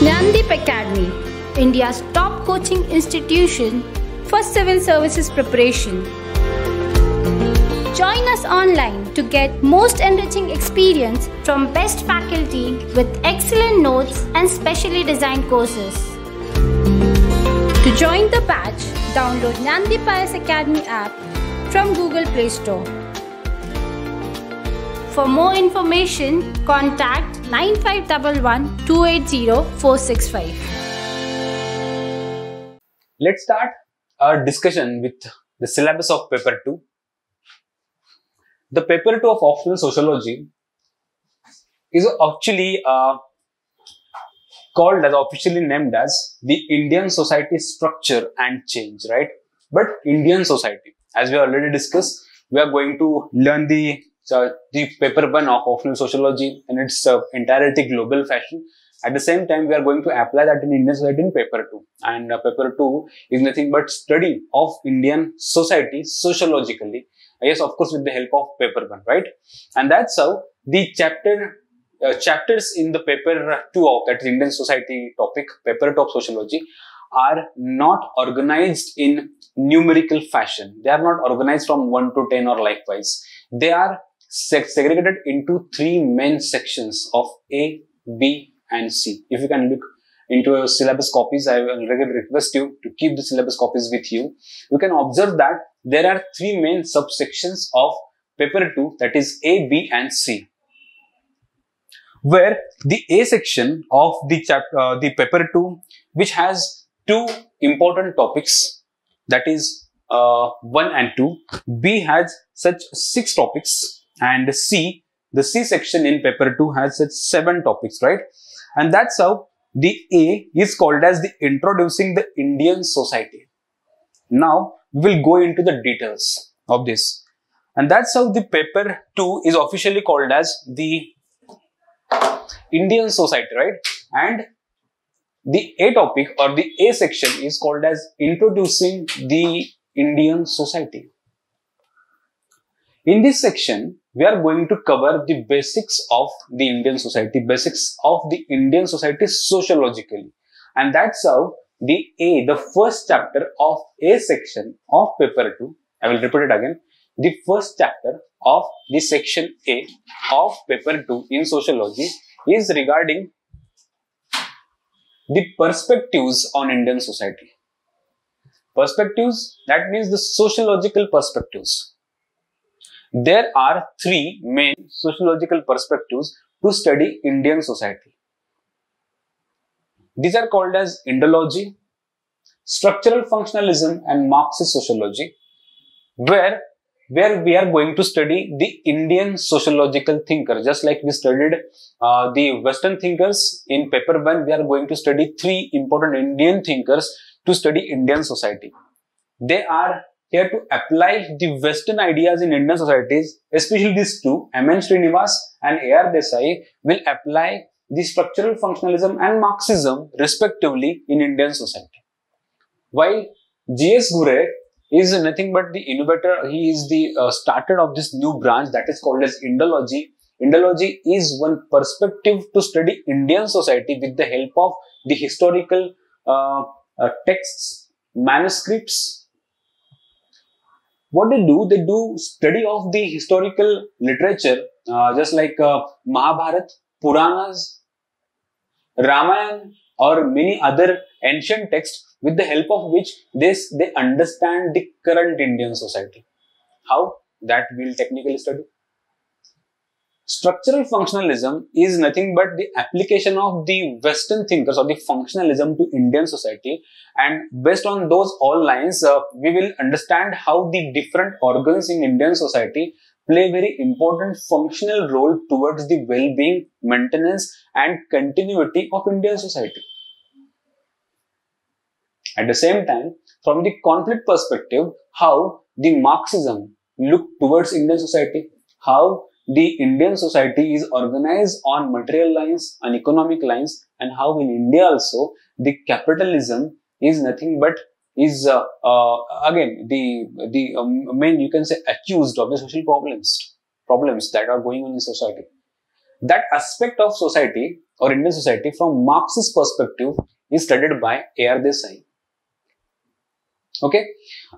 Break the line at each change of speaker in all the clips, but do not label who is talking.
Dnyanadeep Academy, India's top coaching institution for civil services preparation. Join us online to get most enriching experience from best faculty with excellent notes and specially designed courses. To join the batch, download Dnyanadeep Academy app from Google Play Store. For more information, contact 9511 280 465.
Let's start our discussion with the syllabus of paper 2. The paper 2 of optional sociology is actually called as, officially named as the Indian society structure and change, right? But Indian society, as we already discussed, we are going to learn the paper 1 of optional sociology in its entirety global fashion. At the same time, we are going to apply that in Indian society in paper 2. And paper 2 is nothing but study of Indian society sociologically. Yes, of course, with the help of paper 1, right? And that's how the chapters in the paper 2 of that Indian society topic, paper 2 of sociology, are not organized in numerical fashion. They are not organized from 1 to 10 or likewise. They are segregated into 3 main sections of A, B, and C. If you can look into your syllabus copies, I will request you to keep the syllabus copies with you. You can observe that there are 3 main subsections of paper 2, that is A, B, and C. Where the A section of the paper 2, which has 2 important topics, that is 1 and 2. B has such 6 topics, and C, the C section in paper 2 has such 7 topics, right? And that's how the A is called as the introducing the Indian society. Now we will go into the details of this, and that's how the paper 2 is officially called as the Indian society, right? And the A topic or the A section is called as introducing the Indian society. In this section, we are going to cover the basics of the Indian society, basics of the Indian society sociologically. And that's how the first chapter of A section of paper 2, I will repeat it again, the first chapter of the section A of paper 2 in sociology is regarding the perspectives on Indian society. Perspectives, that means the sociological perspectives. There are 3 main sociological perspectives to study Indian society. These are called as Indology, structural functionalism, and Marxist sociology, where we are going to study the Indian sociological thinker. Just like we studied the Western thinkers in paper 1, we are going to study 3 important Indian thinkers to study Indian society. They are here to apply the Western ideas in Indian societies, especially these 2, M.N. Srinivas and A.R. Desai, will apply the structural functionalism and Marxism respectively in Indian society. While G.S. Gure is nothing but the innovator, he is the starter of this new branch that is called as Indology. Indology is one perspective to study Indian society with the help of the historical texts, manuscripts. What they do study of the historical literature, just like Mahabharata, Puranas, Ramayana, or many other ancient texts, with the help of which they understand the current Indian society. How? That we will technically study. Structural functionalism is nothing but the application of the Western thinkers or the functionalism to Indian society, and based on those all lines, we will understand how the different organs in Indian society play a very important functional role towards the well-being, maintenance, and continuity of Indian society. At the same time, from the conflict perspective, how the Marxism look towards Indian society, how the Indian society is organized on material lines, on economic lines, and how in India also the capitalism is nothing but is again the main, you can say, accused of the social problems that are going on in society. That aspect of society or Indian society from Marxist perspective is studied by A.R. Desai. Okay,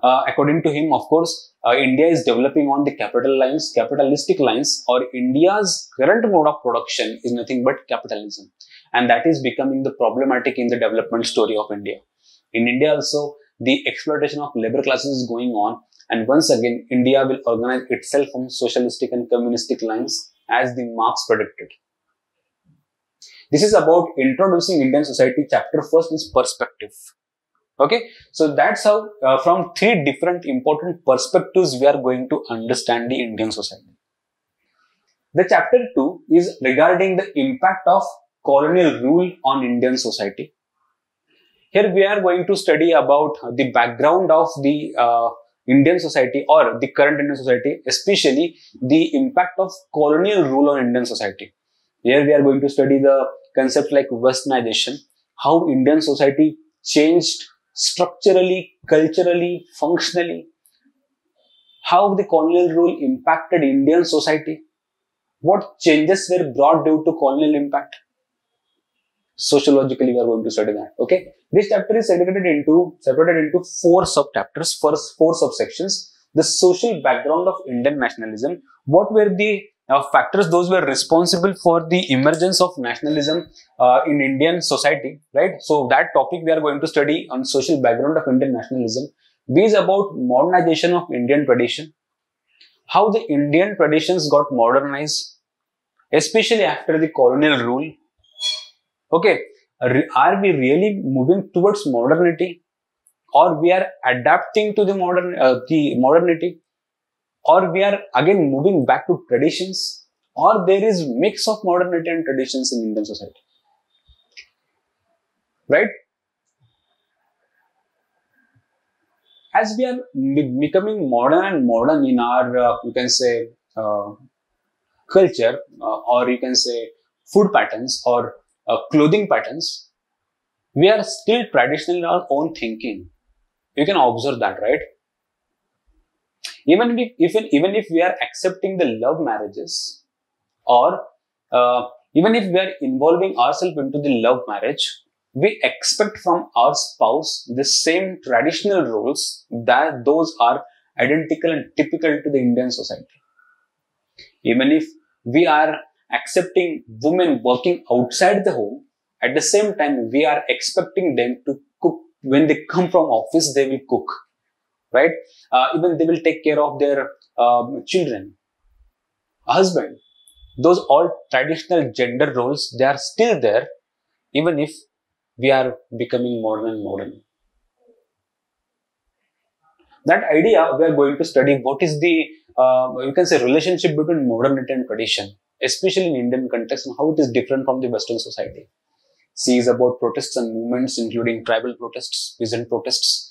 according to him, of course, India is developing on the capitalistic lines, or India's current mode of production is nothing but capitalism, and that is becoming the problematic in the development story of India. In India also, the exploitation of labor classes is going on, and once again, India will organize itself from socialistic and communistic lines as the Marx predicted. This is about introducing Indian society. Chapter first is perspective. Okay, so that's how from three different important perspectives we are going to understand the Indian society. The chapter 2 is regarding the impact of colonial rule on Indian society. Here we are going to study about the background of the Indian society or the current Indian society, especially the impact of colonial rule on Indian society. Here we are going to study the concept like westernization, how Indian society changed structurally, culturally, functionally, how the colonial rule impacted Indian society, what changes were brought due to colonial impact. Sociologically, we are going to study that. Okay, this chapter is separated into 4 sub-chapters, first 4 subsections. The social background of Indian nationalism. What were the factors those were responsible for the emergence of nationalism in Indian society, right? So that topic we are going to study on social background of Indian nationalism. B is about modernization of Indian tradition, how the Indian traditions got modernized, especially after the colonial rule. Okay, are we really moving towards modernity, or we are adapting to the modernity? Or we are again moving back to traditions, or there is mix of modernity and traditions in Indian society, right? As we are becoming modern and modern in our, you can say, culture, or you can say food patterns or clothing patterns, we are still traditional in our own thinking. You can observe that, right? Even if we are accepting the love marriages, or even if we are involving ourselves into the love marriage, we expect from our spouse the same traditional roles that those are identical and typical to the Indian society. Even if we are accepting women working outside the home, at the same time we are expecting them to cook. When they come from office, they will cook. Right? Even they will take care of their children, husband. Those all traditional gender roles, they are still there, even if we are becoming modern and modern. That idea, we are going to study what is the, you can say, relationship between modernity and tradition, especially in Indian context, and how it is different from the Western society. C is about protests and movements, including tribal protests, peasant protests.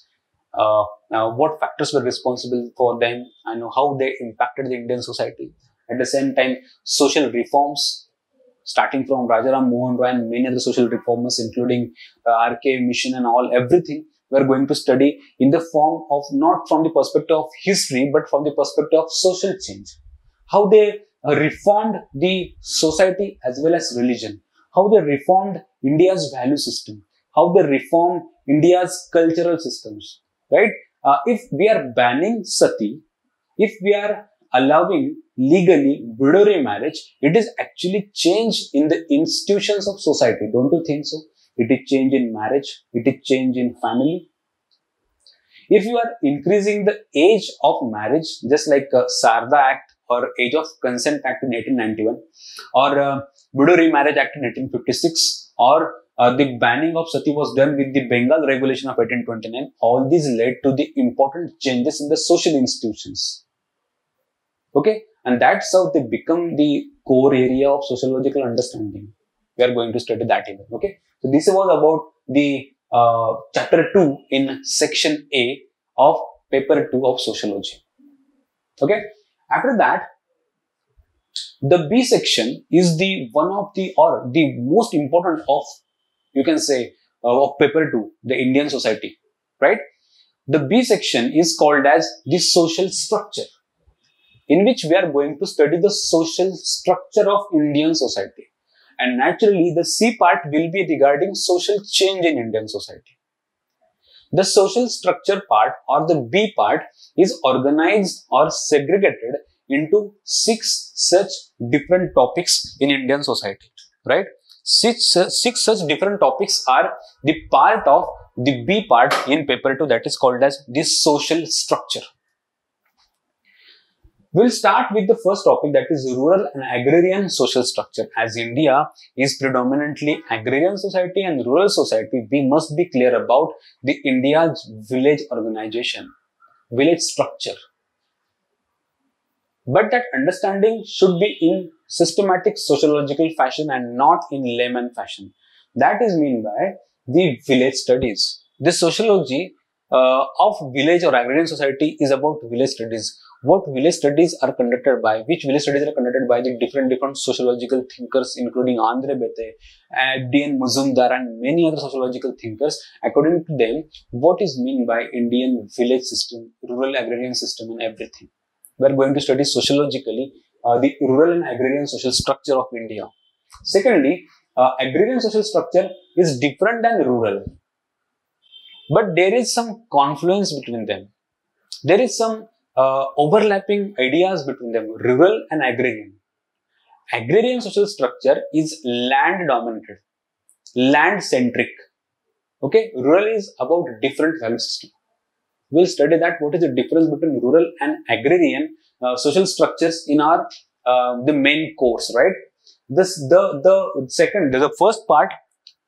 What factors were responsible for them and how they impacted the Indian society. At the same time, social reforms, starting from Rajaram Mohan Roy and many other social reformers, including RK Mission and all, everything we are going to study in the form of, not from the perspective of history, but from the perspective of social change. How they reformed the society as well as religion. How they reformed India's value system. How they reformed India's cultural systems. Right? If we are banning sati, if we are allowing legally widow remarriage, it is actually change in the institutions of society. Don't you think so? It is change in marriage. It is change in family. If you are increasing the age of marriage, just like Sarda Act or Age of Consent Act in 1891, or Widow Remarriage Act in 1856, or the banning of sati was done with the Bengal Regulation of 1829. All these led to the important changes in the social institutions. Okay, and that's how they become the core area of sociological understanding. We are going to study that even. Okay, so this was about the chapter 2 in section A of paper 2 of sociology. Okay, after that, the B section is the one of the, or the most important of, you can say, of paper 2, the Indian society, right? The B section is called as the social structure. in which we are going to study the social structure of Indian society. And naturally, the C part will be regarding social change in Indian society. The social structure part or the B part is organized or segregated into 6 such different topics in Indian society, right? Six such different topics are the part of the B part in paper 2, that is called as the social structure. We'll start with the first topic, that is rural and agrarian social structure. As India is predominantly agrarian society and rural society, we must be clear about the India's village organization, village structure. But that understanding should be in systematic sociological fashion and not in layman fashion. That is meant by the village studies. The sociology of village or agrarian society is about village studies. What village studies are conducted by, which village studies are conducted by the different sociological thinkers, including Andre Bete, D.N. Mazumdar and many other sociological thinkers. According to them, what is meant by Indian village system, rural agrarian system and everything. We are going to study sociologically the rural and agrarian social structure of India. Secondly, agrarian social structure is different than rural, but there is some confluence between them. There is some overlapping ideas between them, rural and agrarian. Agrarian social structure is land dominated, land centric. Okay, rural is about different value system. We'll study that what is the difference between rural and agrarian social structures in our the main course, right? The first part,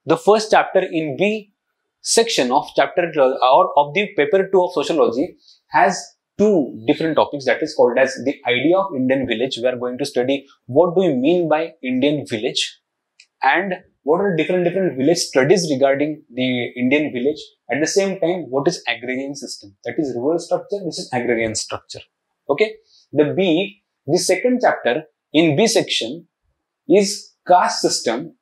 the first chapter in B section of chapter or of the paper 2 of sociology has 2 different topics, that is called as the idea of Indian village. We are going to study what do we mean by Indian village and what are different village studies regarding the Indian village. At the same time, what is agrarian system? That is rural structure, this is agrarian structure. Okay. The second chapter in B section is caste system,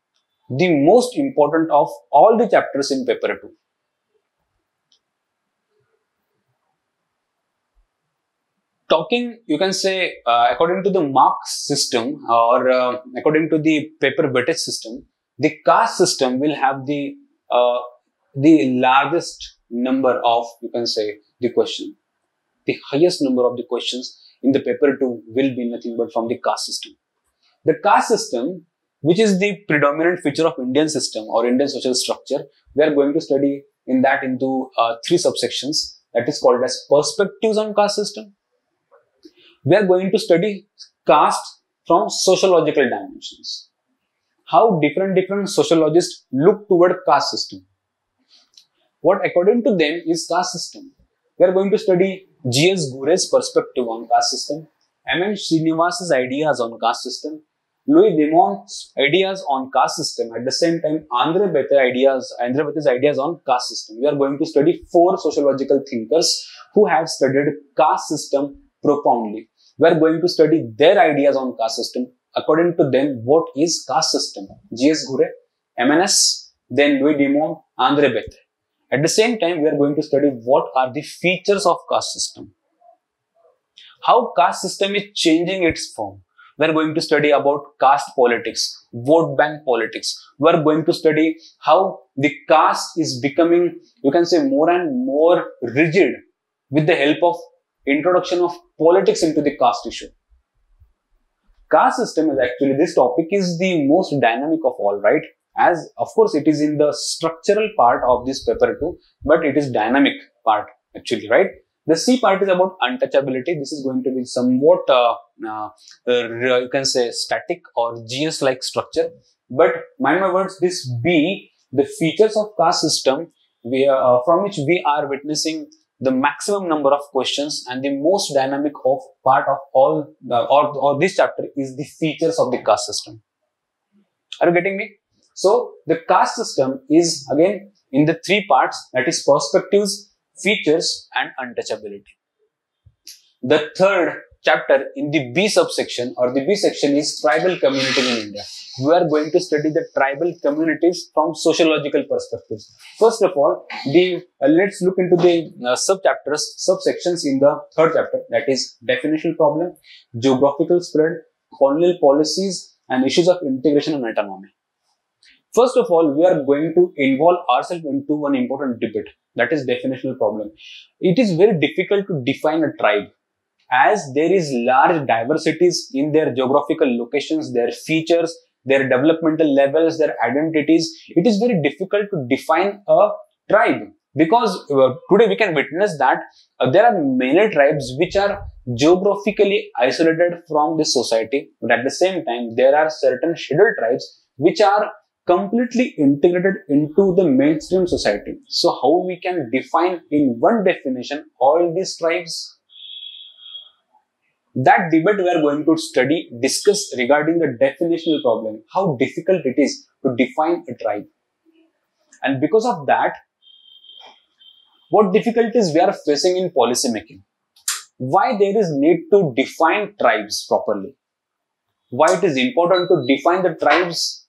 the most important of all the chapters in paper 2. Talking, you can say, according to the marks system or according to the paper weightage system, the caste system will have the largest number of, you can say, the question. The highest number of the questions in the paper 2 will be nothing but from the caste system. The caste system, which is the predominant feature of Indian system or Indian social structure, we are going to study in that into 3 subsections, that is called as perspectives on caste system. We are going to study caste from sociological dimensions. How different sociologists look toward caste system. What according to them is caste system. We are going to study G.S. Gure's perspective on caste system, M.N. Srinivasa's ideas on caste system, Louis Demon's ideas on caste system, at the same time Andre Bete's ideas on caste system. We are going to study 4 sociological thinkers who have studied caste system profoundly. We are going to study their ideas on caste system. According to them, what is caste system? G.S. Gure, M.N.S., then Louis Demon, Andre Bete. At the same time, we are going to study what are the features of caste system. How caste system is changing its form. We are going to study about caste politics, vote bank politics. We are going to study how the caste is becoming, you can say, more and more rigid with the help of introduction of politics into the caste issue. Caste system is actually, this topic is the most dynamic of all, right? As of course it is in the structural part of this paper 2, but it is dynamic part actually, right? The C part is about untouchability. This is going to be somewhat, you can say, static or GS-like structure. But mind my words, this B, the features of caste system, from which we are witnessing the maximum number of questions and the most dynamic of part of all, or this chapter is the features of the caste system. Are you getting me? So the caste system is again in the 3 parts, that is perspectives, features and untouchability. The third chapter in the B subsection, or the B section is tribal community in India. We are going to study the tribal communities from sociological perspectives. First of all, let's look into the subsections in the third chapter, that is definitional problem, geographical spread, colonial policies, and issues of integration and autonomy. First of all, we are going to involve ourselves into one important debate, that is definitional problem. It is very difficult to define a tribe, as there is large diversities in their geographical locations, their features, their developmental levels, their identities. It is very difficult to define a tribe, because today we can witness that there are many tribes which are geographically isolated from the society, but at the same time there are certain scheduled tribes which are completely integrated into the mainstream society. So how we can define in one definition all these tribes? That debate we are going to discuss regarding the definitional problem, how difficult it is to define a tribe. And because of that, what difficulties we are facing in policy making? Why there is need to define tribes properly? Why it is important to define the tribes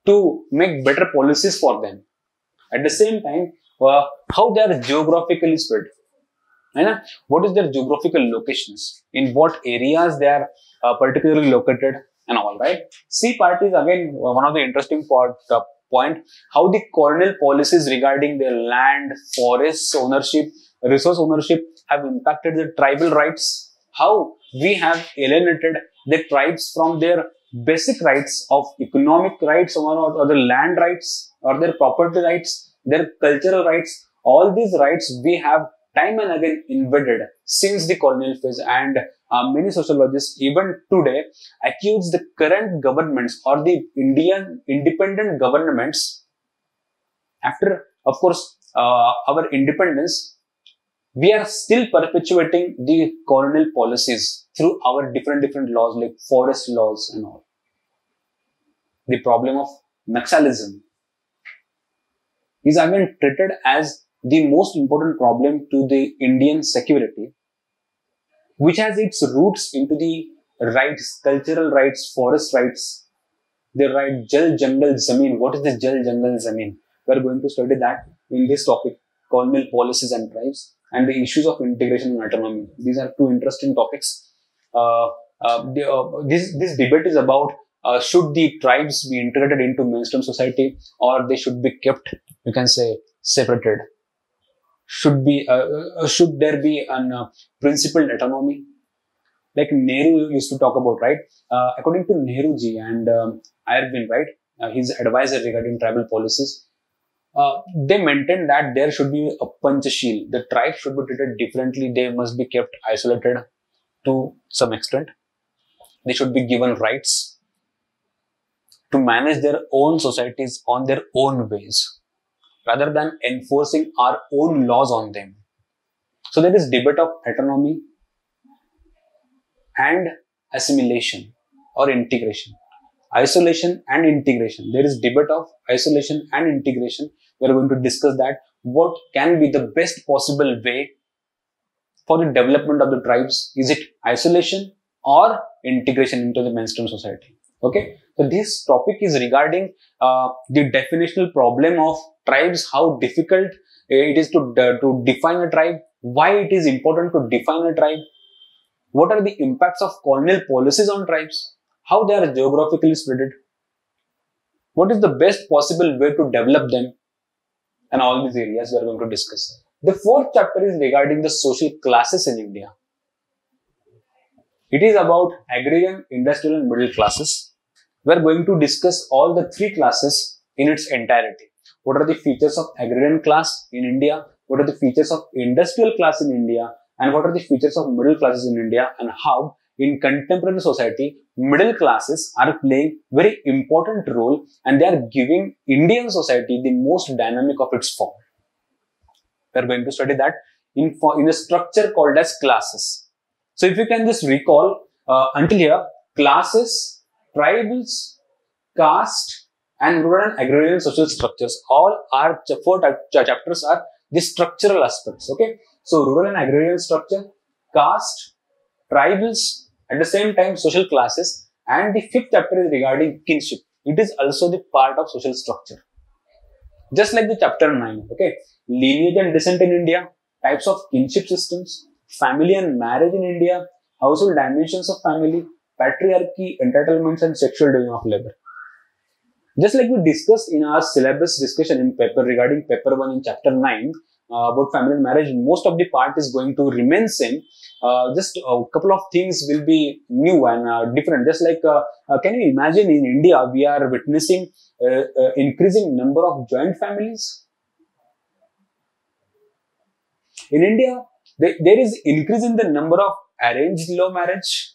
to make better policies for them? At the same time, how they are geographically spread? What is their geographical locations? In what areas they are particularly located and all, right? C part is again one of the interesting point, how the colonial policies regarding their land, forests ownership, resource ownership have impacted the tribal rights. How we have alienated the tribes from their basic rights of economic rights or the land rights or their property rights, their cultural rights. All these rights we have time and again invaded since the colonial phase, and many sociologists even today accuse the current governments or the Indian independent governments. After, of course, our independence, we are still perpetuating the colonial policies through our different laws like forest laws and all. The problem of Naxalism is again treated as the most important problem to the Indian security, which has its roots into the rights, cultural rights, forest rights, the right Jal Jungle Zameen. What is the Jal Jungle Zameen? We are going to study that in this topic, colonial policies and tribes, and the issues of integration and autonomy. These are two interesting topics. This debate is about should the tribes be integrated into mainstream society, or they should be kept, you can say, separated. Should there be an principled autonomy, like Nehru used to talk about, right? According to Nehru ji and Irwin, right, his advisor regarding tribal policies, they maintain that there should be a panchashil. The tribes should be treated differently. They must be kept isolated to some extent. They should be given rights to manage their own societies on their own ways, rather than enforcing our own laws on them. So there is debate of autonomy and assimilation or integration. Isolation and integration. There is debate of isolation and integration. We are going to discuss that. What can be the best possible way for the development of the tribes? Is it isolation or integration into the mainstream society? Okay. So this topic is regarding the definitional problem of tribes, how difficult it is to define a tribe, why it is important to define a tribe, what are the impacts of colonial policies on tribes, how they are geographically spread, what is the best possible way to develop them, and all these areas we are going to discuss. The fourth chapter is regarding the social classes in India. It is about agrarian, industrial and middle classes. We are going to discuss all the three classes in its entirety. What are the features of agrarian class in India? What are the features of industrial class in India? And what are the features of middle classes in India? And how in contemporary society, middle classes are playing very important role, and they are giving Indian society the most dynamic of its form. We are going to study that in a structure called as classes. So if you can just recall until here, classes, tribes, caste, and rural and agrarian social structures, all are four chapters are the structural aspects. Okay, so rural and agrarian structure, caste, tribals, at the same time social classes, and the fifth chapter is regarding kinship. It is also the part of social structure. Just like the chapter 9, okay? Lineage and descent in India, types of kinship systems, family and marriage in India, household dimensions of family, patriarchy, entitlements, and sexual division of labor. Just like we discussed in our syllabus discussion in paper regarding paper 1 in chapter 9 about family and marriage, most of the part is going to remain same. Just a couple of things will be new and different. Just like, can you imagine in India, we are witnessing increasing number of joint families. In India, there is increase in the number of arranged love marriage.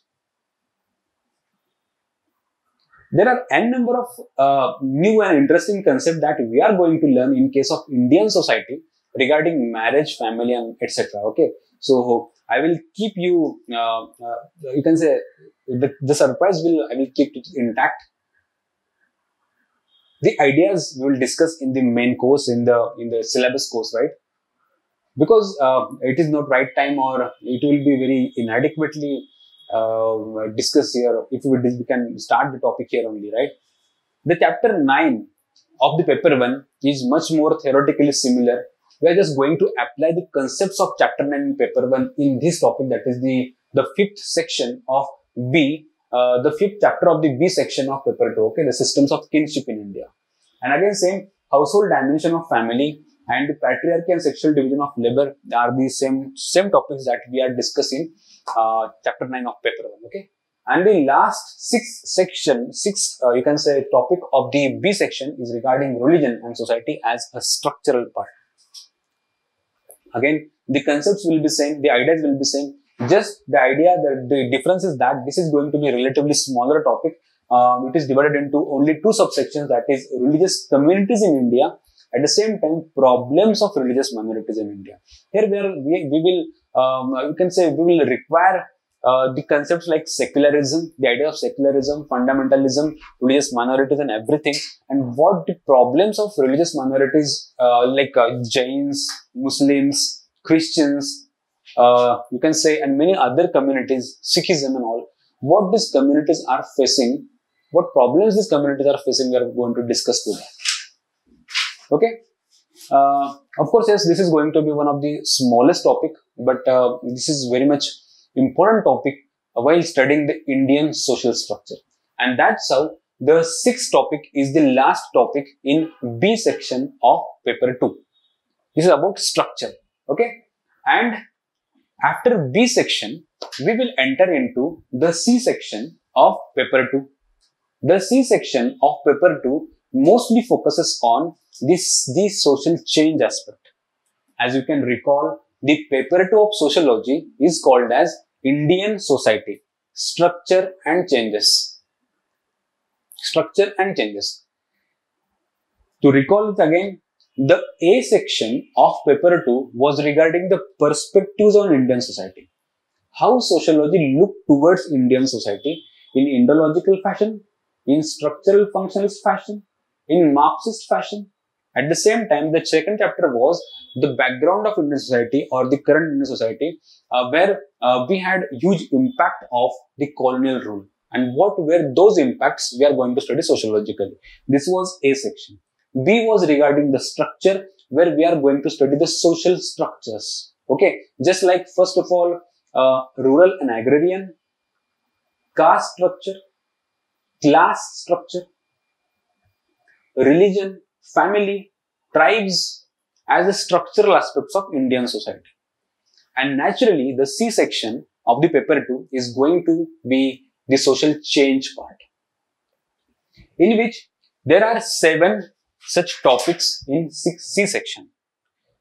There are n number of new and interesting concepts that we are going to learn in case of Indian society regarding marriage, family, and etc. Okay, so I will keep you. You can say the surprise I will keep it intact. The ideas we will discuss in the main course in the syllabus course, right? Because it is not right time, or it will be very inadequately discussed here. If we can start the topic here only, right? The chapter 9 of the paper 1 is much more theoretically similar. We are just going to apply the concepts of chapter 9 in paper 1 in this topic, that is the fifth section of B, the fifth chapter of the B section of paper 2, okay, the systems of kinship in India. And again, same household dimension of family and the patriarchy and sexual division of labor are the same topics that we are discussing chapter 9 of paper 1, okay. And the last you can say topic of the B section is regarding religion and society as a structural part. Again, the concepts will be same, the ideas will be same. Just the idea that the difference is that this is going to be a relatively smaller topic. It is divided into only two subsections, that is religious communities in India, at the same time problems of religious minorities in India. Here we will, you can say, we will require the concepts like secularism, the idea of secularism, fundamentalism, religious minorities and everything, and what the problems of religious minorities like Jains, Muslims, Christians, you can say, and many other communities, Sikhism and all, what these communities are facing, what problems these communities are facing, we are going to discuss today. Okay. Of course, yes, this is going to be one of the smallest topic, but this is very much important topic while studying the Indian social structure. And that's how the sixth topic is the last topic in B section of paper 2. This is about structure. Okay. And after B section, we will enter into the C section of paper 2. The C section of paper 2 mostly focuses on the social change aspect. As you can recall, the paper 2 of sociology is called as Indian society, structure and changes. Structure and changes. To recall it again, the A section of paper 2 was regarding the perspectives on Indian society. How sociology looked towards Indian society in Indological fashion, in structural functionalist fashion, in Marxist fashion. At the same time, the second chapter was the background of Indian society or the current Indian society, where we had huge impact of the colonial rule. And what were those impacts we are going to study sociologically. This was A section. B was regarding the structure, where we are going to study the social structures. Okay, just like first of all, rural and agrarian, caste structure, class structure, religion, family, tribes as the structural aspects of Indian society. And naturally, the C section of the paper 2 is going to be the social change part, in which there are 7 such topics in C section.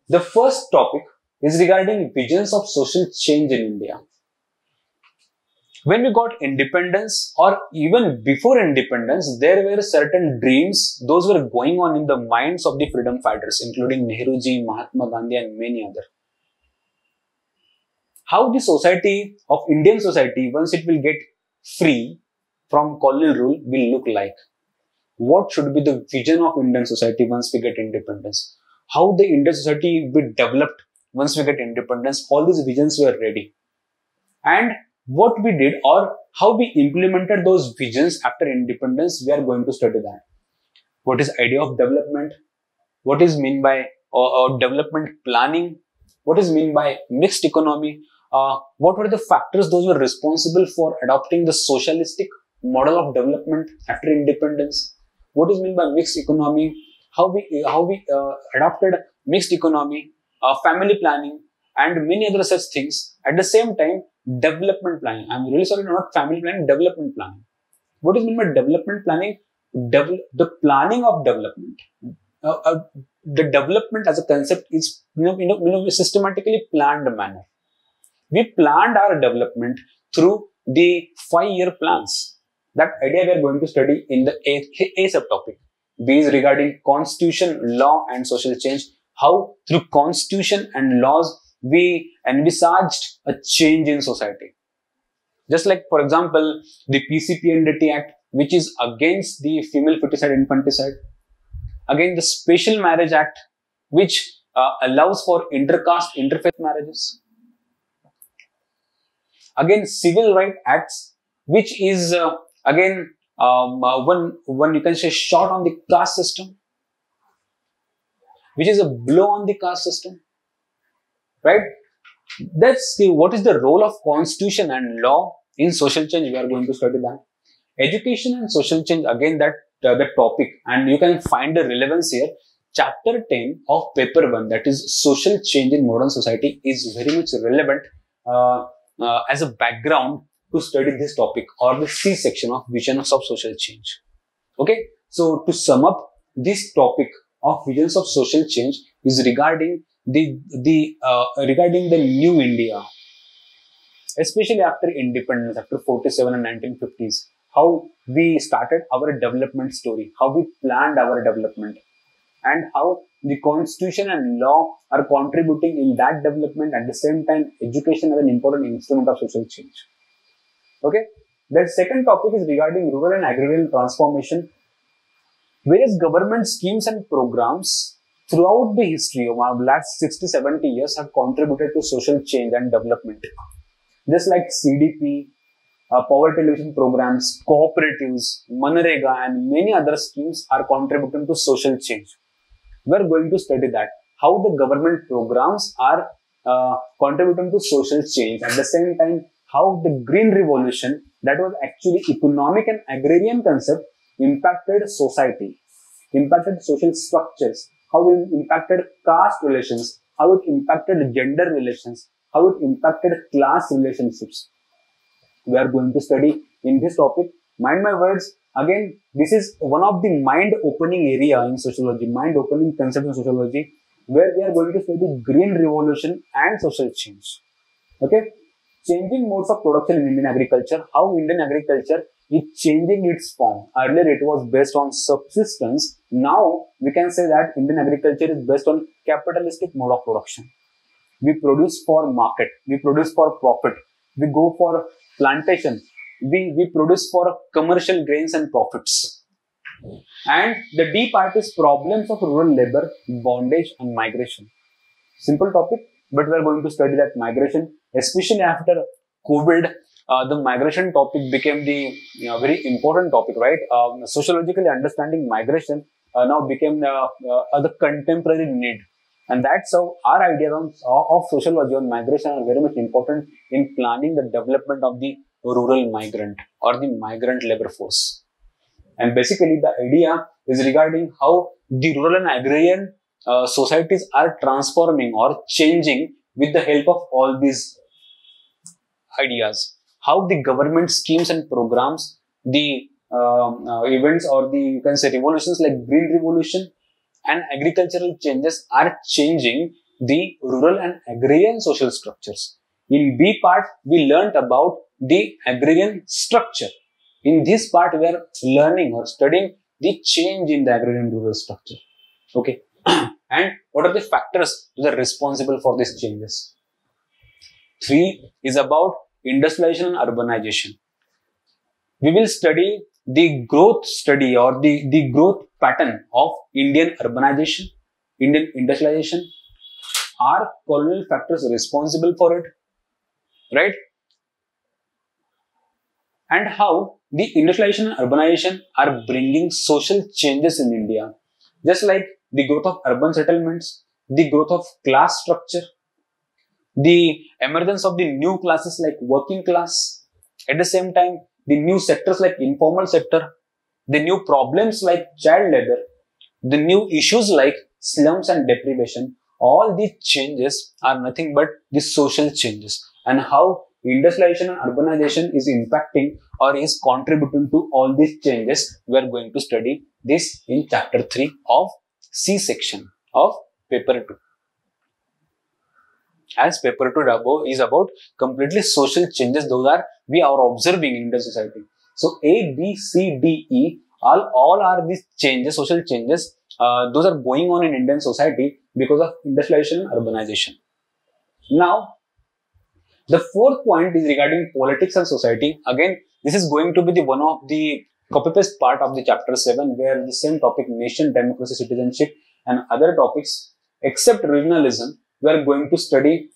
The first topic is regarding visions of social change in India. When we got independence, or even before independence, there were certain dreams, those were going on in the minds of the freedom fighters, including Nehruji, Mahatma Gandhi and many others. How the society of Indian society, once it will get free from colonial rule, will look like. What should be the vision of Indian society once we get independence? How the Indian society will be developed once we get independence? All these visions were ready. And what we did or how we implemented those visions after independence, we are going to study that. What is idea of development? What is mean by development planning? What is mean by mixed economy? What were the factors those were responsible for adopting the socialistic model of development after independence? What is mean by mixed economy? How we adopted mixed economy, family planning, and many other such things. At the same time, development planning. I'm really sorry, not family planning, development planning. What is mean by development planning? The planning of development. The development as a concept is systematically planned manner. We planned our development through the 5-year plans. That idea we are going to study in the A subtopic. B is regarding constitution, law and social change. How through constitution and laws we envisaged a change in society. Just like, for example, the PCPNDT Act, which is against the female feticide infanticide. Again, the Special Marriage Act, which allows for intercaste, interfaith marriages. Again, Civil Rights Acts, which is again one you can say shot on the caste system, which is a blow on the caste system, right? That's what is the role of constitution and law in social change. We are going to study that. Education and social change, again that the topic, and you can find the relevance here. Chapter 10 of paper 1, that is social change in modern society, is very much relevant as a background to study this topic, or the C section of visions of social change. Okay, so to sum up, this topic of visions of social change is regarding the new India, especially after independence, after 47 and 1950s. How we started our development story, how we planned our development, and how the constitution and law are contributing in that development. At the same time, education is an important instrument of social change. Okay, the second topic is regarding rural and agrarian transformation. Various government schemes and programs throughout the history of our last 60-70 years have contributed to social change and development. Just like CDP, poverty alleviation programs, cooperatives, Manrega, and many other schemes are contributing to social change. We are going to study that, how the government programs are contributing to social change. At the same time, how the Green Revolution, that was actually economic and agrarian concept, impacted society, impacted social structures, how it impacted caste relations, how it impacted gender relations, how it impacted class relationships. We are going to study in this topic. Mind my words, again, this is one of the mind-opening area in sociology, mind-opening concept in sociology, where we are going to study Green Revolution and social change. Okay, changing modes of production in Indian agriculture, how Indian agriculture is changing its form. Earlier it was based on subsistence. Now we can say that Indian agriculture is based on capitalistic mode of production. We produce for market, we produce for profit, we go for plantation, we produce for commercial gains and profits. And the D part is problems of rural labor, bondage and migration. Simple topic, but we are going to study that migration, especially after COVID. The migration topic became the very important topic, right? Sociologically understanding migration now became the contemporary need. And that's how our ideas of sociology on migration are very much important in planning the development of the rural migrant or the migrant labor force. And basically the idea is regarding how the rural and agrarian societies are transforming or changing with the help of all these ideas. How the government schemes and programs, the events or the, you can say, revolutions like Green Revolution and agricultural changes are changing the rural and agrarian social structures. In B part, we learnt about the agrarian structure. In this part, we are learning or studying the change in the agrarian rural structure. Okay. And what are the factors that are responsible for these changes? 3 is about industrialization and urbanization. We will study the growth study or the growth pattern of Indian urbanization, Indian industrialization. Are colonial factors responsible for it? Right? and how the industrialization and urbanization are bringing social changes in India, just like the growth of urban settlements, the growth of class structure, the emergence of the new classes like working class, at the same time, the new sectors like informal sector, the new problems like child labor, the new issues like slums and deprivation. All these changes are nothing but the social changes, and how industrialization and urbanization is impacting or is contributing to all these changes. We are going to study this in chapter 3 of C section of paper 2. As paper 2 is about completely social changes, those are we are observing in Indian society. So A, B, C, D, E, all are these changes, social changes. Those are going on in Indian society because of industrialization and urbanization. Now, the fourth point is regarding politics and society. Again, this is going to be the one of the copy-paste part of the chapter 7, where the same topic, nation, democracy, citizenship, and other topics except regionalism, we are going to study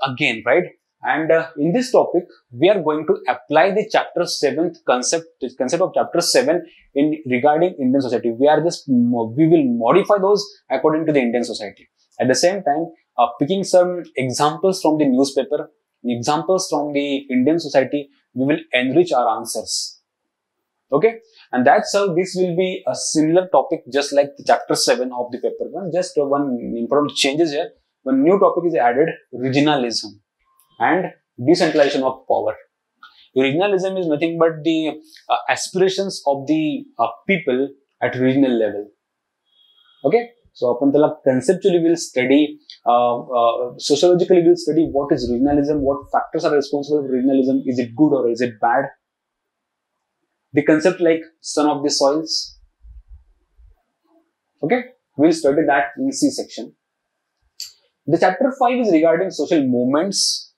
again, right? And in this topic, we are going to apply the chapter 7th concept of chapter 7 in regarding Indian society. We will modify those according to the Indian society. At the same time, picking some examples from the newspaper, examples from the Indian society, we will enrich our answers. Okay, and that's how this will be a similar topic, just like the chapter 7 of the paper 1. Just one important changes here. One new topic is added: regionalism and decentralization of power. Regionalism is nothing but the aspirations of the people at regional level. Okay, so upon the conceptually we'll study, sociologically we'll study what is regionalism, what factors are responsible for regionalism, is it good or is it bad. The concept like son of the soils. Okay, we'll study that in C section. The chapter 5 is regarding social movements.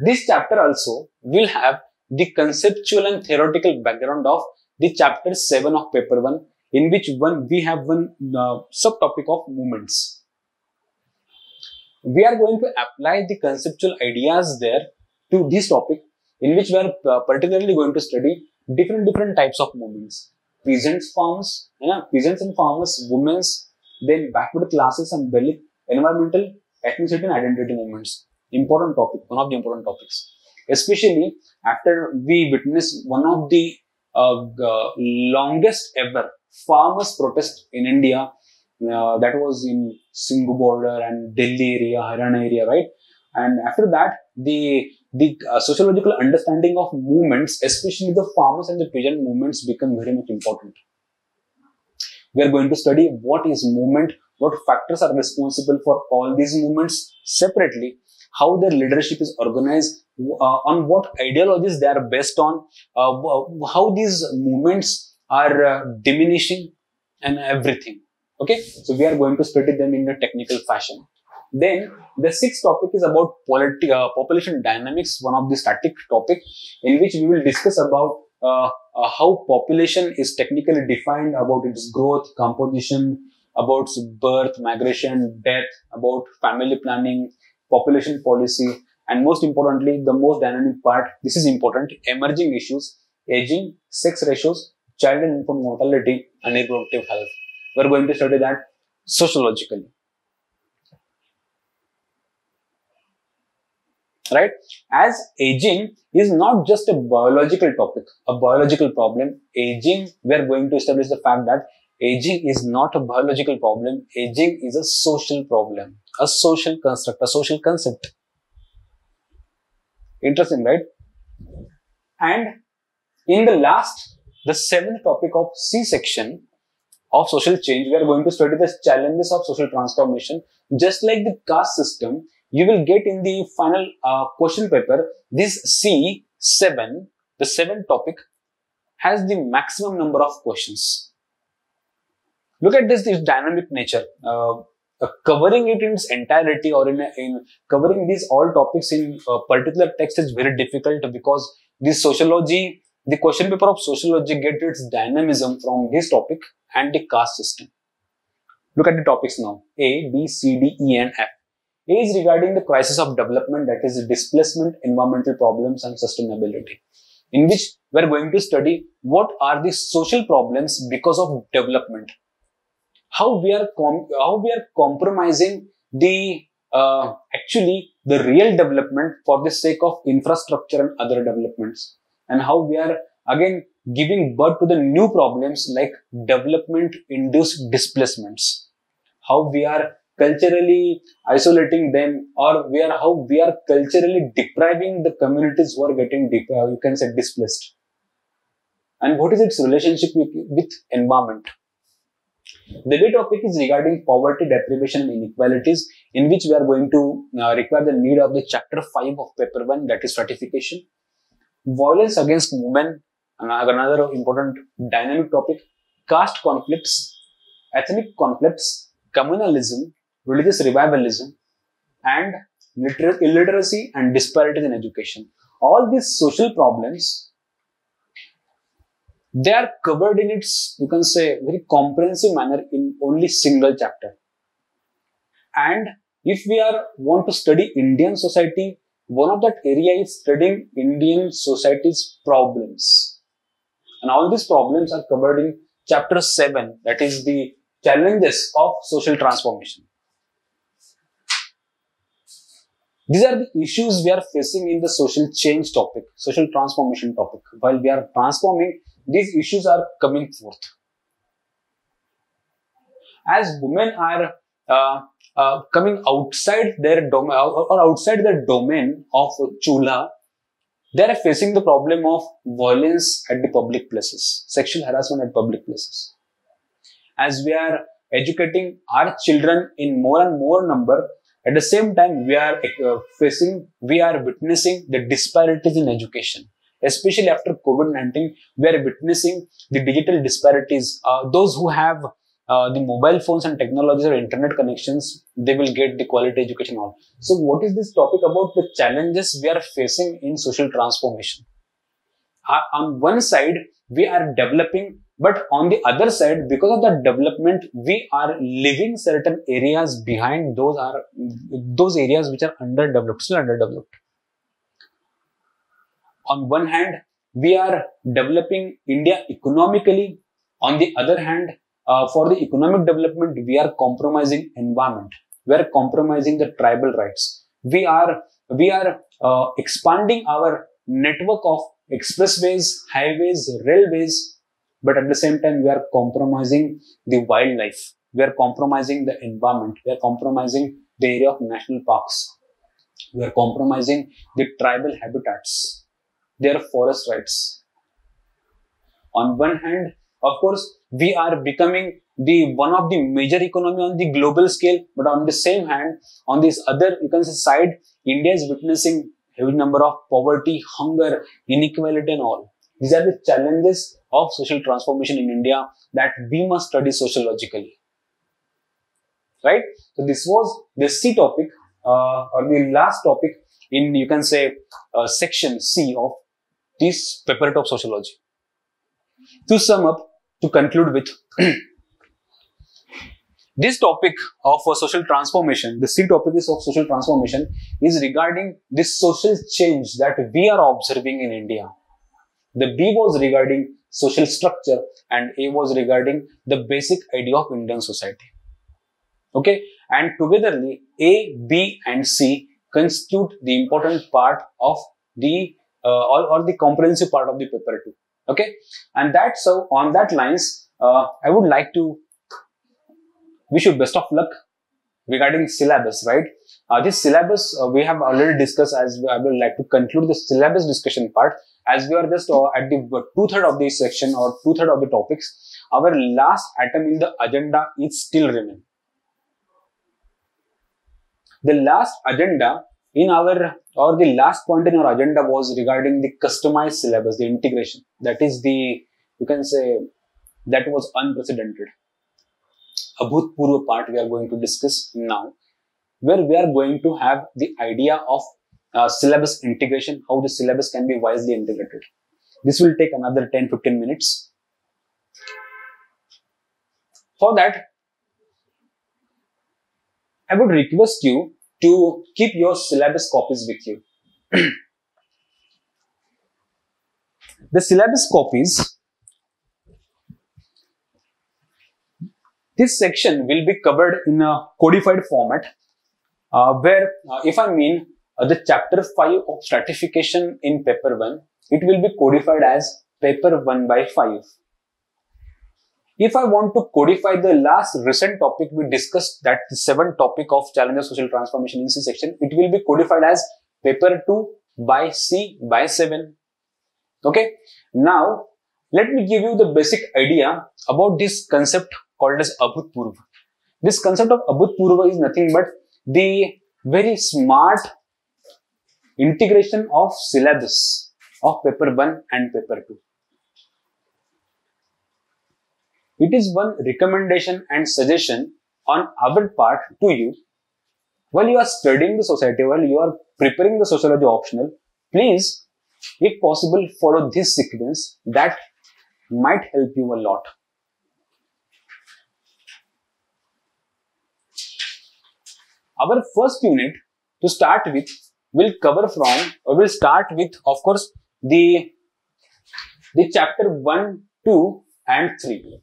This chapter also will have the conceptual and theoretical background of the chapter 7 of paper 1, in which we have one subtopic of movements. We are going to apply the conceptual ideas there to this topic, in which we are particularly going to study different types of movements: peasants, farmers, peasants and farmers, women's, then backward classes and Dalit, environmental, ethnicity and identity movements. Important topic, one of the important topics. Especially after we witnessed one of the longest ever farmers protest in India, that was in Singhu border and Delhi area, Haryana area, right? And after that, the sociological understanding of movements, especially the farmers and the peasant movements, become very much important. We are going to study what is movement, what factors are responsible for all these movements separately, how their leadership is organized, on what ideologies they are based on, how these movements are diminishing and everything. Okay, so we are going to study them in a technical fashion. Then the sixth topic is about population dynamics, one of the static topic, in which we will discuss about how population is technically defined, about its growth, composition, about birth, migration, death, about family planning, population policy, and most importantly, the most dynamic part, this is important, emerging issues, aging, sex ratios, child and infant mortality, and reproductive health. We are going to study that sociologically. Right? As aging is not just a biological topic, a biological problem. Aging, we are going to establish the fact that aging is not a biological problem. Aging is a social problem, a social construct, a social concept. Interesting, right? And in the last, the seventh topic of C section of social change, we are going to study the challenges of social transformation. Just like the caste system, you will get in the final question paper, this C7, the seventh topic, has the maximum number of questions. Look at this dynamic nature. Covering it in its entirety or in covering these all topics in a particular text is very difficult, because this sociology, the question paper of sociology gets its dynamism from this topic and the caste system. Look at the topics now. A, B, C, D, E and F. A is regarding the crisis of development, that is displacement, environmental problems and sustainability. in which we are going to study what are the social problems because of development, how we are compromising the actually the real development for the sake of infrastructure and other developments, and how we are again giving birth to the new problems like development induced displacements, how we are culturally isolating them, or how we are culturally depriving the communities who are getting you can say displaced, and what is its relationship with environment. The day topic is regarding poverty, deprivation and inequalities, in which we are going to require the need of the chapter 5 of paper 1, that is stratification. Violence against women, another important dynamic topic. Caste conflicts, ethnic conflicts, communalism, religious revivalism, and illiteracy and disparities in education. All these social problems, they are covered in its, you can say, very comprehensive manner in only single chapter. And if we want to study Indian society, one of that area is studying Indian society's problems. And all these problems are covered in chapter 7, that is the challenges of social transformation. These are the issues we are facing in the social change topic, social transformation topic. While we are transforming, these issues are coming forth. As women are coming outside their domain or outside the domain of chula, they are facing the problem of violence at the public places, sexual harassment at public places. As we are educating our children in more and more number, at the same time we are witnessing the disparities in education. Especially after COVID-19, we are witnessing the digital disparities. Those who have the mobile phones and technologies or internet connections, they will get the quality education on. So what is this topic about? The challenges we are facing in social transformation. On one side, we are developing, but on the other side, because of that development, we are leaving certain areas behind. Those areas which are underdeveloped, still underdeveloped. On one hand, we are developing India economically. On the other hand, for the economic development, we are compromising environment. We are compromising the tribal rights. We are expanding our network of expressways, highways, railways, but at the same time, we are compromising the wildlife. We are compromising the environment. We are compromising the area of national parks. We are compromising the tribal habitats, their forest rights. On one hand, of course, we are becoming one of the major economy on the global scale, but on the same hand, on this other, you can say, side, India is witnessing huge number of poverty, hunger, inequality and all. These are the challenges of social transformation in India that we must study sociologically. Right? So this was the C topic, or the last topic in, you can say, section C of this paper of sociology. To sum up, to conclude with, this topic of social transformation, the C topic is of social transformation, is regarding this social change that we are observing in India. The B was regarding social structure and A was regarding the basic idea of Indian society. Okay, and togetherly A, B and C constitute the important part of the or the comprehensive part of the paper 2. Okay, and so on that lines, I would like to wish you best of luck regarding syllabus, right? This syllabus we have already discussed, as I would like to conclude the syllabus discussion part, as we are just at the 2/3 of this section or 2/3 of the topics. Our last item in the agenda is still remain. The last agenda in our, or the last point in our agenda was regarding the customized syllabus, the integration. That is the, you can say, that was unprecedented. A bhutpurva part we are going to discuss now, where we are going to have the idea of syllabus integration, how the syllabus can be wisely integrated. This will take another 10-15 minutes. For that, I would request you to keep your syllabus copies with you. the syllabus copies, this section will be covered in a codified format, where if I mean the chapter 5 of stratification in paper 1, it will be codified as paper 1 by 5. If I want to codify the last recent topic we discussed, that the 7th topic of challenge of social transformation in C section, it will be codified as paper 2 by C by 7. Okay. Now, let me give you the basic idea about this concept called as Abhutpurva. This concept of Abhutpurva is nothing but the very smart integration of syllabus of paper 1 and paper 2. It is one recommendation and suggestion on our part to you. While you are studying the society, while you are preparing the sociology optional, please, if possible, follow this sequence. That might help you a lot. Our first unit to start with will start with, of course, the chapter 1, 2 and 3.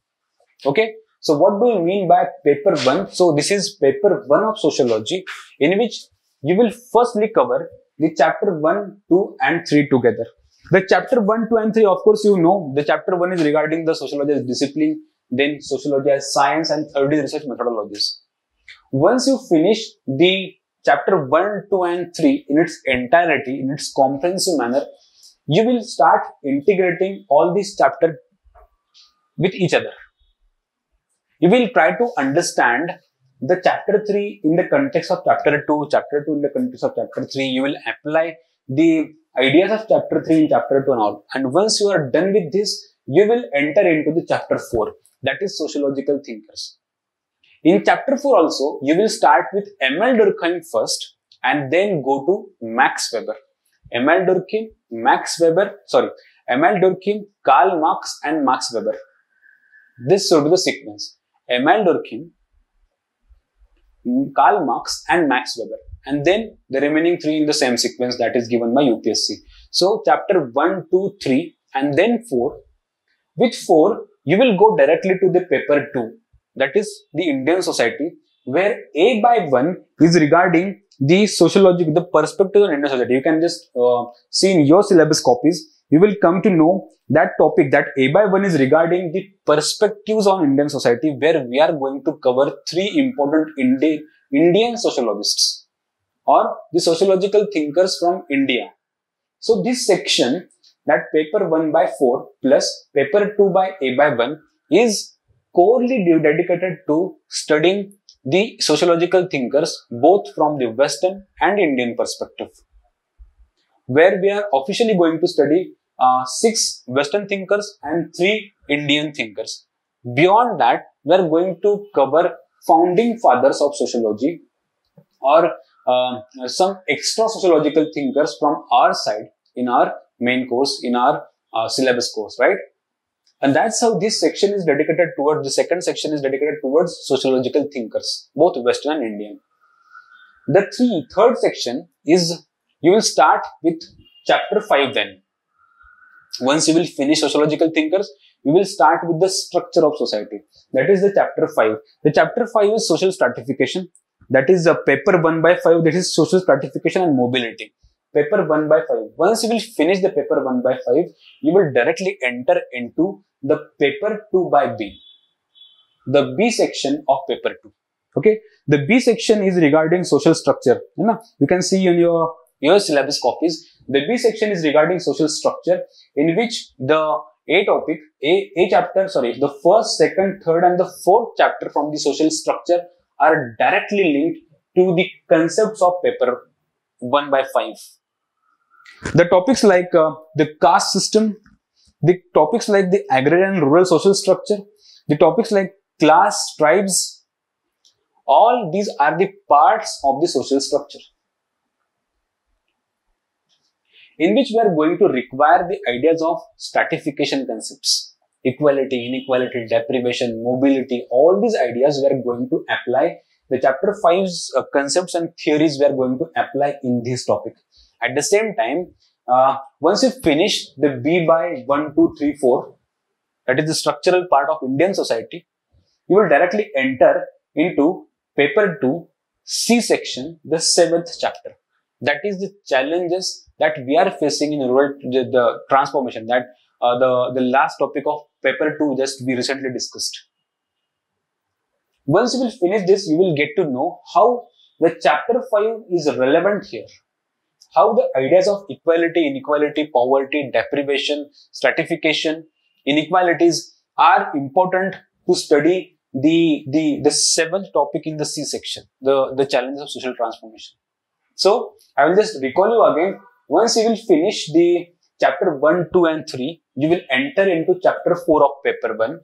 Okay. So what do you mean by paper 1? So this is paper 1 of sociology, in which you will firstly cover the chapter 1, 2 and 3 together. The chapter 1, 2 and 3, of course, you know, the chapter 1 is regarding the sociology as discipline, then sociology as science, and third is research methodologies. Once you finish the chapter 1, 2 and 3 in its entirety, in its comprehensive manner, you will start integrating all these chapters with each other. You will try to understand the chapter 3 in the context of chapter 2, chapter 2 in the context of chapter 3. You will apply the ideas of chapter 3 in chapter 2 and all. And once you are done with this, you will enter into the chapter 4, that is sociological thinkers. In chapter 4 also, you will start with Emil Durkheim first and then go to Max Weber. Emil Durkheim, Karl Marx and Max Weber. This should be the sequence. Emil Durkheim, Karl Marx and Max Weber, and then the remaining 3 in the same sequence that is given by UPSC. So chapter 1, 2, 3 and then 4. With 4, you will go directly to the paper 2, that is the Indian society, where A by 1 is regarding the sociology, the perspective on Indian society. You can just see in your syllabus copies, you will come to know that topic, that A by 1 is regarding the perspectives on Indian society, where we are going to cover 3 important Indian sociologists or the sociological thinkers from India. So this section, that paper 1 by 4 plus paper 2 by A by 1, is corely dedicated to studying the sociological thinkers both from the Western and Indian perspective, where we are officially going to study 6 Western thinkers and 3 Indian thinkers. Beyond that, we are going to cover founding fathers of sociology or some extra sociological thinkers from our side in our main course, in our syllabus course, right? And that's how this section is dedicated towards, the second section is dedicated towards sociological thinkers, both Western and Indian. The third section is, you will start with chapter 5 then. Once you will finish sociological thinkers, you will start with the structure of society. That is the chapter 5. The chapter 5 is social stratification. That is the paper 1 by 5. That is social stratification and mobility. Paper 1 by 5. Once you will finish the paper 1 by 5, you will directly enter into the paper 2 by B. The B section of paper 2. Okay. The B section is regarding social structure. You can see in your syllabus copies. The B section is regarding social structure, in which the the first, second, third and the fourth chapter from the social structure are directly linked to the concepts of paper 1 by 5. The topics like the caste system, the topics like the agrarian and rural social structure, the topics like class, tribes, all these are the parts of the social structure, in which we are going to require the ideas of stratification concepts, equality, inequality, deprivation, mobility. All these ideas we are going to apply. The chapter 5's concepts and theories we are going to apply in this topic. At the same time, once you finish the B by 1, 2, 3, 4, that is the structural part of Indian society, you will directly enter into paper 2, C section, the 7th chapter. That is the challenges that we are facing in rural the transformation, that the last topic of paper 2 just we recently discussed. Once you will finish this, you will get to know how the chapter 5 is relevant here. How the ideas of equality, inequality, poverty, deprivation, stratification, inequalities are important to study the 7th topic in the C section, the challenges of social transformation. So, I will just recall you again. Once you will finish the chapter 1, 2 and 3, you will enter into chapter 4 of paper 1.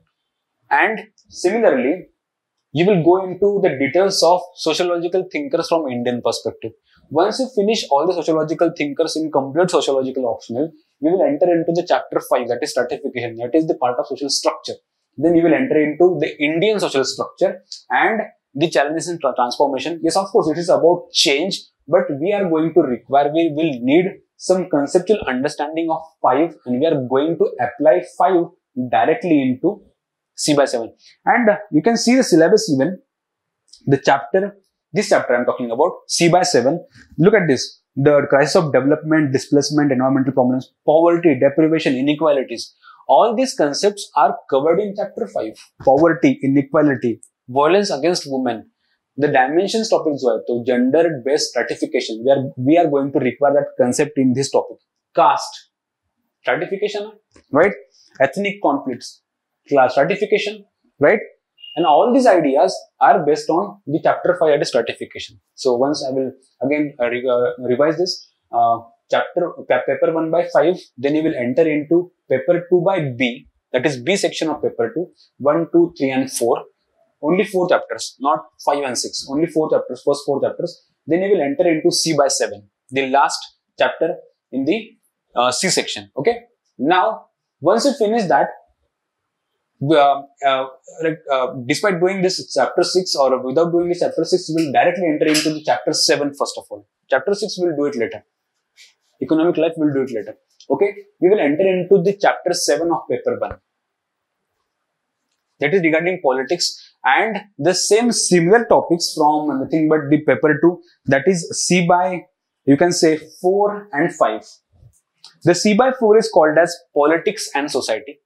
And similarly, you will go into the details of sociological thinkers from Indian perspective. Once you finish all the sociological thinkers in complete sociological optional, you will enter into the chapter 5, that is stratification, that is the part of social structure. Then you will enter into the Indian social structure and the challenges in transformation. Yes, of course, it is about change, but we are going to require, we will need some conceptual understanding of 5, and we are going to apply 5 directly into C by 7. And you can see the syllabus even, this chapter I am talking about, C by 7. Look at this. The crisis of development, displacement, environmental problems, poverty, deprivation, inequalities. All these concepts are covered in chapter 5. Poverty, inequality, violence against women. The dimensions topics, so gender-based stratification, where we are going to require that concept in this topic. Caste, stratification, right? Ethnic conflicts, class stratification, right? And all these ideas are based on the chapter 5, that is stratification. So once I will again revise this, paper 1 by 5, then you will enter into paper 2 by B, that is B section of paper 2, 1, 2, 3 and 4. Only 4 chapters, not 5 and 6, only 4 chapters, first 4 chapters. Then you will enter into C by 7, the last chapter in the C section. Okay. Now, once you finish that, despite doing this chapter 6 or without doing this chapter 6, you will directly enter into the chapter 7 first of all. Chapter 6 will do it later. Economic life will do it later. Okay. We will enter into the chapter 7 of paper 1. That is regarding politics, and the similar topics from nothing but the paper 2, that is C by, you can say 4 and 5. The C by 4 is called as politics and society.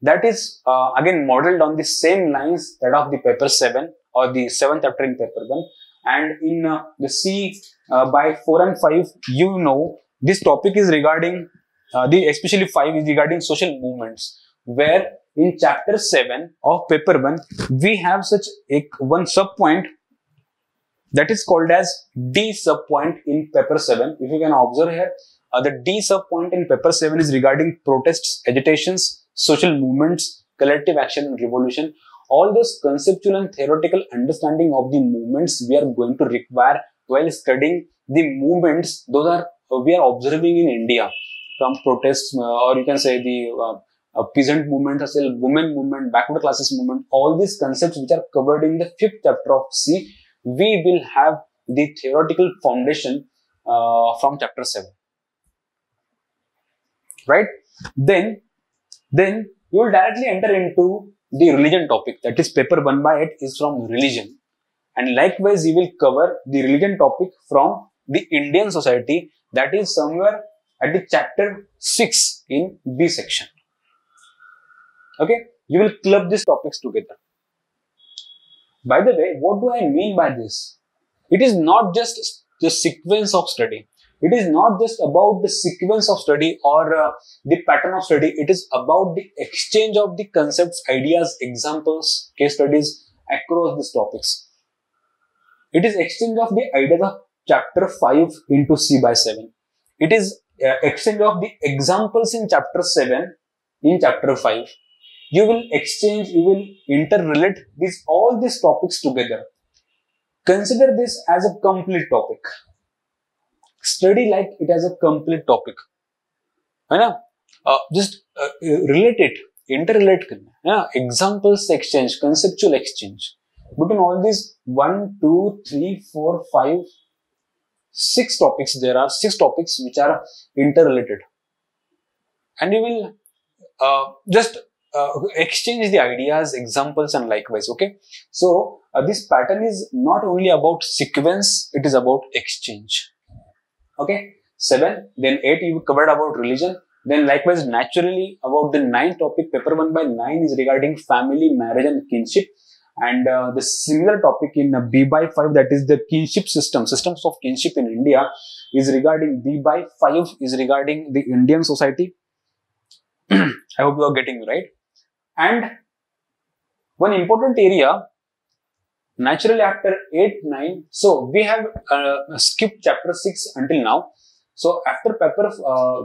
That is again modeled on the same lines that of the paper 7 or the 7th chapter in paper 1. And in the C by 4 and 5, you know, this topic is regarding, especially 5 is regarding social movements, where in chapter 7 of paper 1, we have such one subpoint that is called as D subpoint in paper 7. If you can observe here, the D subpoint in paper 7 is regarding protests, agitations, social movements, collective action and revolution. All those conceptual and theoretical understanding of the movements we are going to require while studying the movements, those are we are observing in India, from protests or you can say the peasant movement, women movement, backward classes movement. All these concepts which are covered in the 5th chapter of C, we will have the theoretical foundation from chapter 7. Right? Then you will directly enter into the religion topic, that is paper 1 by 8 is from religion. And likewise, you will cover the religion topic from the Indian society, that is somewhere at the chapter 6 in B section. Okay, you will club these topics together. By the way, what do I mean by this? It is not just the sequence of study. It is not just about the sequence of study or the pattern of study. It is about the exchange of the concepts, ideas, examples, case studies across these topics. It is exchange of the ideas of chapter 5 into C by 7. It is exchange of the examples in chapter 7 in chapter 5. You will exchange, you will interrelate all these topics together. Consider this as a complete topic. Study like it as a complete topic. Just relate it, interrelate. Examples exchange, conceptual exchange. Between all these 1, 2, 3, 4, 5, 6 topics. There are 6 topics which are interrelated, and you will just exchange the ideas, examples, and likewise. Okay, so this pattern is not only about sequence; it is about exchange. Okay, 7, then 8 you covered about religion. Then likewise, naturally about the 9th topic, paper 1 by 9 is regarding family, marriage, and kinship. And the similar topic in B by 5, that is the kinship systems of kinship in India, is regarding B by 5 is regarding the Indian society. I hope you are getting me right. And one important area, naturally after 8, 9, so we have skipped chapter 6 until now. So after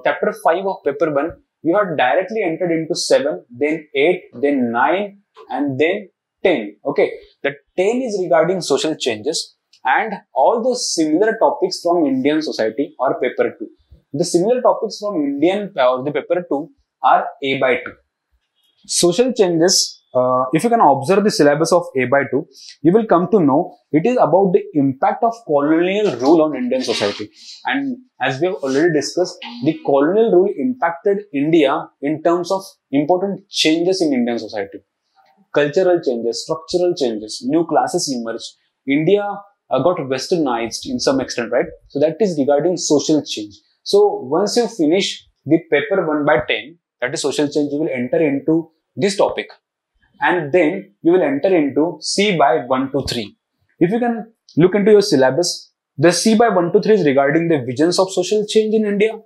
chapter 5 of paper 1, we have directly entered into 7, then 8, then 9, and then 10. Okay, the 10 is regarding social changes and all those similar topics from Indian society or paper 2. The similar topics from Indian or the paper 2 are A by 2. Social changes, if you can observe the syllabus of A by 2, you will come to know it is about the impact of colonial rule on Indian society. And as we have already discussed, the colonial rule impacted India in terms of important changes in Indian society. Cultural changes, structural changes, new classes emerged. India got westernized in some extent, right? So that is regarding social change. So once you finish the paper 1 by 10, that is social change, you will enter into this topic. And then you will enter into C by 1 to 3. If you can look into your syllabus, the C by 1 to 3 is regarding the visions of social change in India,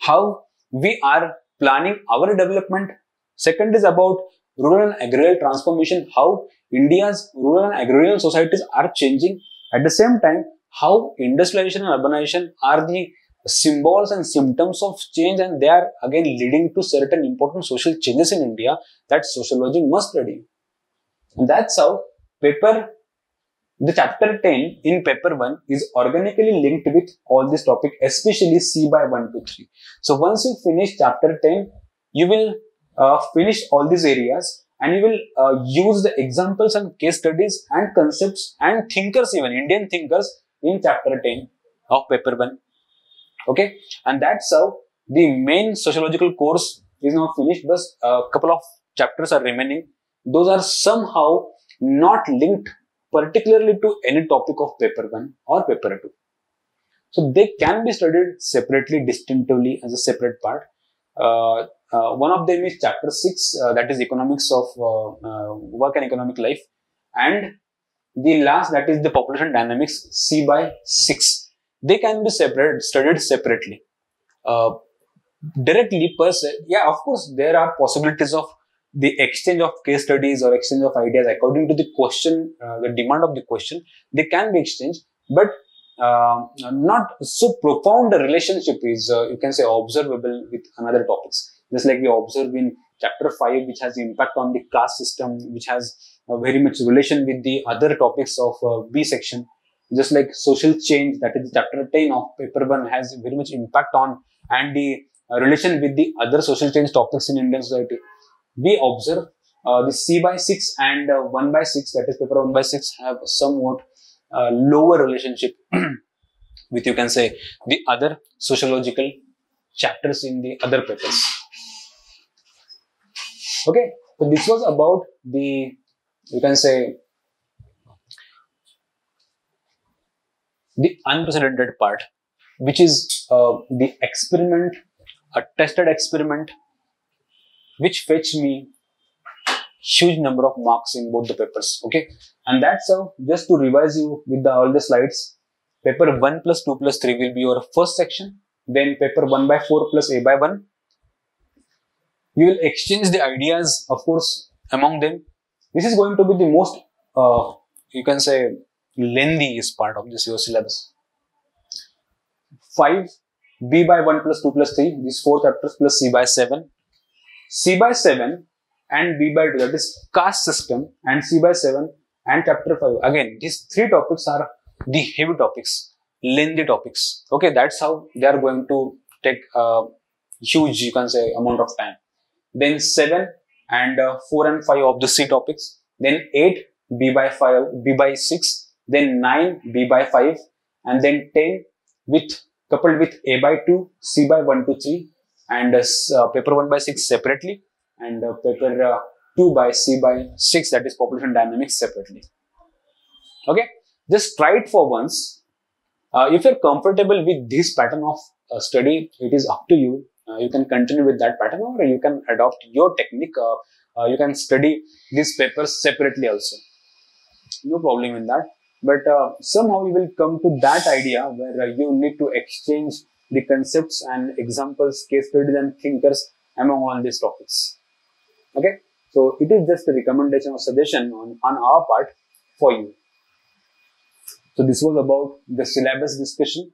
how we are planning our development. Second is about rural and agrarian transformation, how India's rural and agrarian societies are changing. At the same time, how industrialization and urbanization are the symbols and symptoms of change, and they are again leading to certain important social changes in India that sociology must study. And that's how the chapter 10 in paper 1 is organically linked with all this topic, especially C by 1 to 3. So once you finish chapter 10, you will finish all these areas and you will use the examples and case studies and concepts and thinkers, even Indian thinkers, in chapter 10 of paper 1. Okay, and that's how the main sociological course is now finished. But a couple of chapters are remaining. Those are somehow not linked particularly to any topic of paper 1 or paper 2. So they can be studied separately, distinctively as a separate part. One of them is chapter 6, that is economics of work and economic life, and the last, that is the population dynamics, C by 6. They can be studied separately. Directly per se, yeah, of course, there are possibilities of the exchange of case studies or exchange of ideas according to the question, the demand of the question. They can be exchanged, but not so profound a relationship is, you can say, observable with another topics. Just like we observe in chapter 5, which has impact on the caste system, which has very much relation with the other topics of B section. Just like social change, that is chapter 10 of paper 1, has very much impact on and the relation with the other social change topics in Indian society. We observe the C by 6 and 1 by 6, that is paper 1 by 6, have somewhat lower relationship with, you can say, the other sociological chapters in the other papers. Okay, so this was about the, you can say, the unprecedented part, which is the experiment, a tested experiment, which fetched me huge number of marks in both the papers. Okay, and that's how, just to revise you with all the slides, paper 1 plus 2 plus 3 will be your first section. Then paper 1 by 4 plus A by 1. You will exchange the ideas, of course, among them. This is going to be the most, you can say, lengthiest part of this your syllabus. 5, B by 1 plus 2 plus 3, these 4 chapters plus C by 7. C by 7 and B by 2, that is caste system, and C by 7 and chapter 5. Again, these 3 topics are the heavy topics, lengthy topics. Okay, that's how they are going to take a huge, you can say, amount of time. Then 7 and 4 and 5 of the C topics. Then 8, B by 5, B by 6. Then 9, B by 5. and then 10 coupled with A by 2, C by 1 to 3, and paper 1 by 6 separately, and paper 2 by C by 6, that is population dynamics, separately. Okay, just try it for once. If you're comfortable with this pattern of study, it is up to you. You can continue with that pattern, or you can adopt your technique. You can study these papers separately also. No problem in that. But somehow you will come to that idea where you need to exchange the concepts and examples, case studies and thinkers among all these topics. Okay, so it is just a recommendation or suggestion on our part for you. So this was about the syllabus discussion.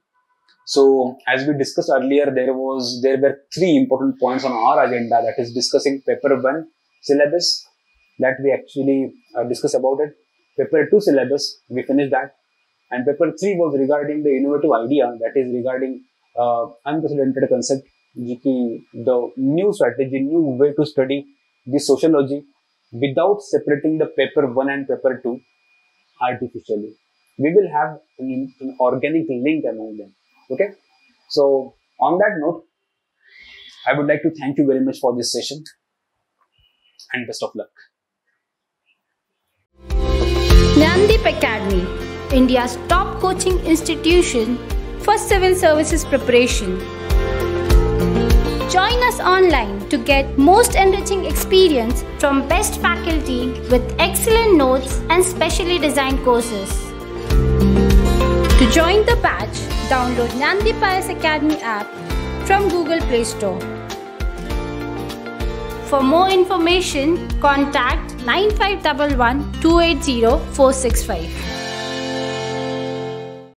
So as we discussed earlier, there were 3 important points on our agenda, that is discussing paper 1 syllabus, that we actually discussed about it. Paper 2 syllabus, we finished that. And paper 3 was regarding the innovative idea, that is regarding unprecedented concept, the new strategy, new way to study the sociology without separating the paper 1 and paper 2 artificially. We will have an organic link among them. Okay. So on that note, I would like to thank you very much for this session and best of luck.
Dnyanadeep Academy, India's top coaching institution for civil services preparation. Join us online to get most enriching experience from best faculty with excellent notes and specially designed courses. To join the batch, download Dnyanadeep Academy app from Google Play Store. For more information, contact 9511 280 465.